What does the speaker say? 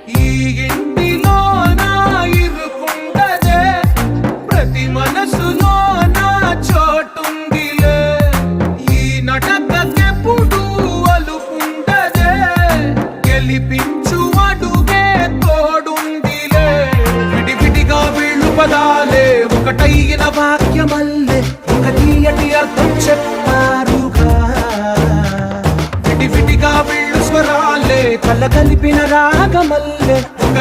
ఈ ఇంటిలో నా ఇరుకుండదే, ప్రతి మనసులో నా చోటుందిలే. ఈ నటకెప్పుడు అలుపుండదే, గెలిపించు అడుగే తోడుందిలే. విడివిడిగా వీళ్ళు పదాలే ఒకటైన వాక్యమల్లే ఒక తీయటి అర్థం చెప్పారుగా. విడివిడిగా వీళ్ళు స్వరాలే కల కలిపిన రాగమల్లే ఒక